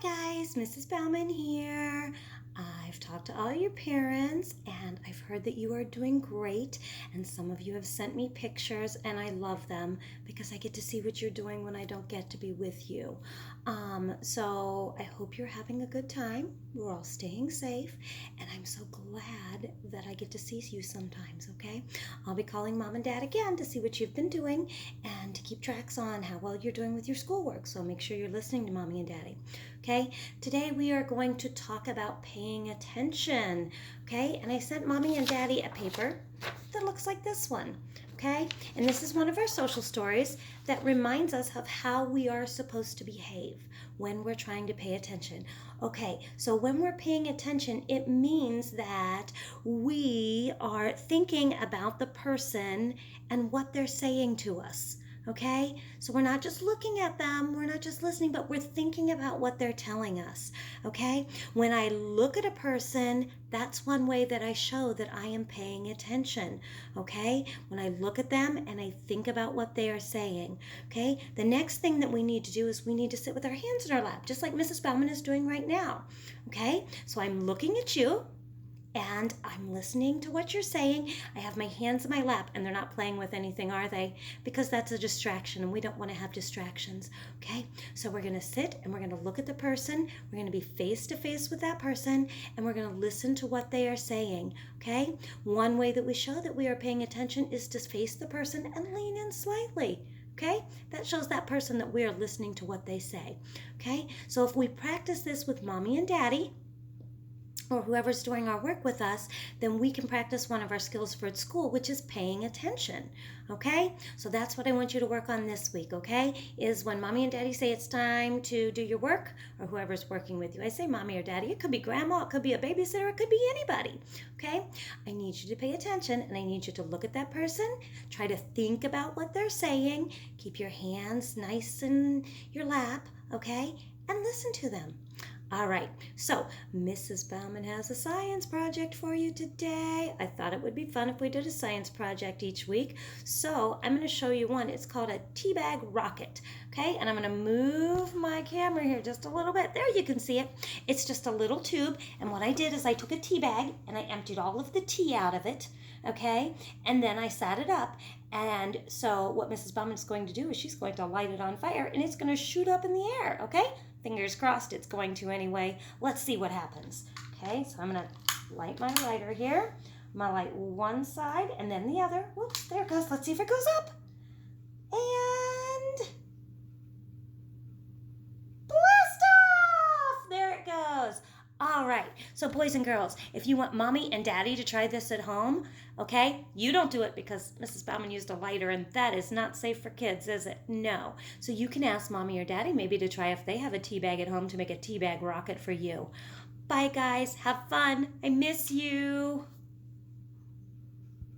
guys, Mrs. Bauman here. I've talked to all your parents and I've heard that you are doing great, and some of you have sent me pictures and I love them because I get to see what you're doing when I don't get to be with you. So I hope you're having a good time. We're all staying safe and I'm so glad that I get to see you sometimes, okay? I'll be calling Mom and Dad again to see what you've been doing and to keep tracks on how well you're doing with your schoolwork, so make sure you're listening to Mommy and Daddy. Okay, today we are going to talk about paying attention. Okay, and I sent Mommy and Daddy a paper that looks like this one. Okay, and this is one of our social stories that reminds us of how we are supposed to behave when we're trying to pay attention. Okay, so when we're paying attention, it means that we are thinking about the person and what they're saying to us. Okay, so we're not just looking at them, we're not just listening, but we're thinking about what they're telling us. Okay, when I look at a person, that's one way that I show that I am paying attention. Okay, when I look at them and I think about what they are saying. Okay, the next thing that we need to do is we need to sit with our hands in our lap, just like Mrs. Bauman is doing right now. Okay, so I'm looking at you and I'm listening to what you're saying. I have my hands in my lap, and they're not playing with anything, are they? Because that's a distraction, and we don't want to have distractions, okay? So we're going to sit, and we're going to look at the person. We're going to be face to face with that person, and we're going to listen to what they are saying, okay? One way that we show that we are paying attention is to face the person and lean in slightly. Okay, that shows that person that we are listening to what they say. Okay, so if we practice this with Mommy and Daddy, or whoever's doing our work with us, then we can practice one of our skills for at school, which is paying attention. Okay, so that's what I want you to work on this week. Okay, is when Mommy and Daddy say it's time to do your work, or whoever's working with you, I say Mommy or Daddy. It could be Grandma, it could be a babysitter, it could be anybody. Okay, I need you to pay attention, and I need you to look at that person, try to think about what they're saying, keep your hands nice in your lap, okay, and listen to them. All right, so Mrs. Bauman has a science project for you today. I thought it would be fun if we did a science project each week. So I'm going to show you one. It's called a tea bag rocket, okay? And I'm going to move my camera here just a little bit. There, you can see it. It's just a little tube, and what I did is I took a tea bag and I emptied all of the tea out of it, okay? And then I sat it up, and so what Mrs. Bauman is going to do is she's going to light it on fire, and it's going to shoot up in the air, okay? Fingers crossed it's going to anyway. Let's see what happens. Okay, so I'm going to light my lighter here. I'm going to light one side and then the other. Whoops, there it goes. Let's see if it goes up. And blast off! There it goes. All right, so boys and girls, if you want Mommy and Daddy to try this at home, okay, you don't do it because Mrs. Bauman used a lighter, and that is not safe for kids, is it? No. So you can ask Mommy or Daddy maybe to try if they have a tea bag at home to make a tea bag rocket for you. Bye, guys. Have fun. I miss you.